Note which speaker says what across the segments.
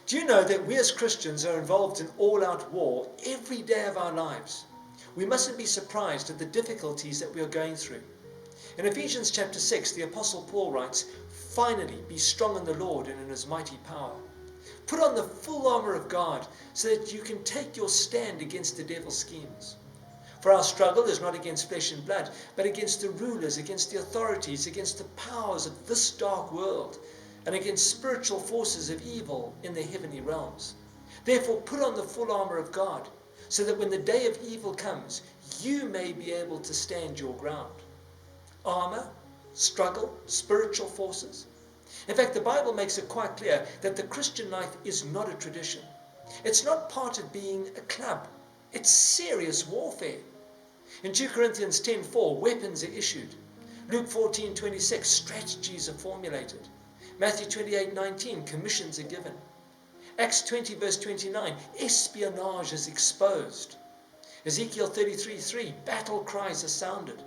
Speaker 1: Do you know that we as Christians are involved in all-out war every day of our lives? We mustn't be surprised at the difficulties that we are going through. In Ephesians chapter 6, the Apostle Paul writes, "Finally, be strong in the Lord and in his mighty power. Put on the full armour of God so that you can take your stand against the devil's schemes. For our struggle is not against flesh and blood, but against the rulers, against the authorities, against the powers of this dark world, and against spiritual forces of evil in the heavenly realms. Therefore put on the full armour of God, so that when the day of evil comes, you may be able to stand your ground." Armour, struggle, spiritual forces. In fact, the Bible makes it quite clear that the Christian life is not a tradition. It's not part of being a club. It's serious warfare. In 2 Corinthians 10:4, weapons are issued. Luke 14:26, strategies are formulated. Matthew 28:19, commissions are given. Acts 20 verse 29, espionage is exposed. Ezekiel 33:3, battle cries are sounded.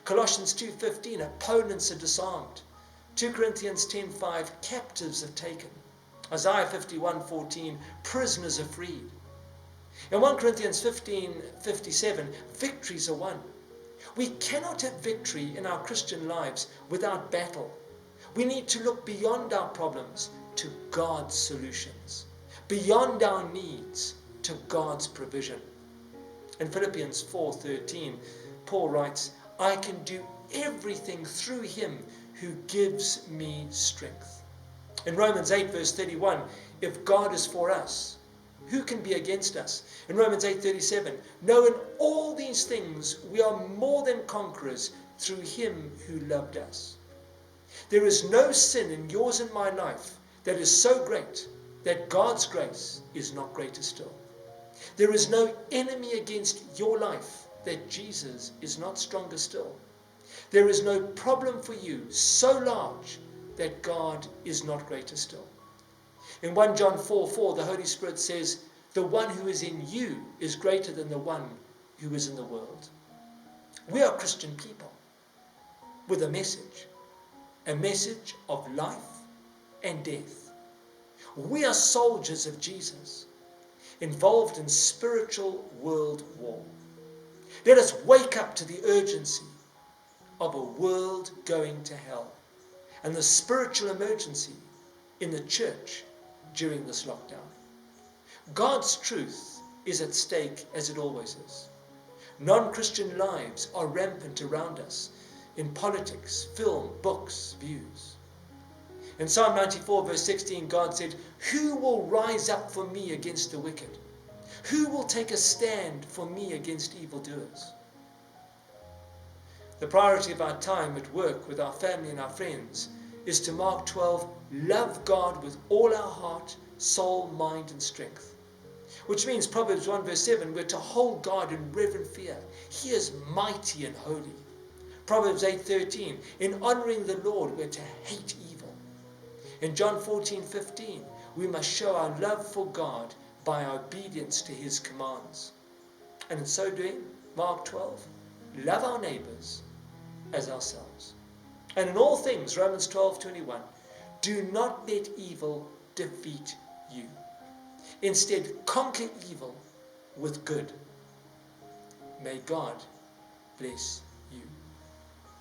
Speaker 1: Colossians 2:15, opponents are disarmed. 2 Corinthians 10:5, captives are taken. Isaiah 51:14, prisoners are freed. In 1 Corinthians 15:57, victories are won. We cannot have victory in our Christian lives without battle. We need to look beyond our problems to God's solutions, beyond our needs to God's provision. In Philippians 4:13, Paul writes, "I can do everything through him who gives me strength." In Romans 8 verse 31, "If God is for us, who can be against us?" In Romans 8:37, "No, in all these things we are more than conquerors through him who loved us." There is no sin in yours and my life that is so great that God's grace is not greater still. There is no enemy against your life that Jesus is not stronger still. There is no problem for you so large that God is not greater still. In 1 John 4:4, the Holy Spirit says, "The one who is in you is greater than the one who is in the world." We are Christian people with a message of life and death. We are soldiers of Jesus, involved in spiritual world war. Let us wake up to the urgency of a world going to hell and the spiritual emergency in the church during this lockdown. God's truth is at stake, as it always is. Non-Christian lives are rampant around us in politics, film, books, views. In Psalm 94 verse 16, God said, "Who will rise up for me against the wicked? Who will take a stand for me against evildoers?" The priority of our time at work with our family and our friends is to Mark 12, love God with all our heart, soul, mind and strength. Which means Proverbs 1 verse 7, we're to hold God in reverent fear. He is mighty and holy. Proverbs 8:13, in honouring the Lord we're to hate evil. In John 14:15, we must show our love for God by our obedience to his commands. And in so doing, Mark 12, love our neighbours as ourselves. And in all things, Romans 12:21, do not let evil defeat you. Instead, conquer evil with good. May God bless you.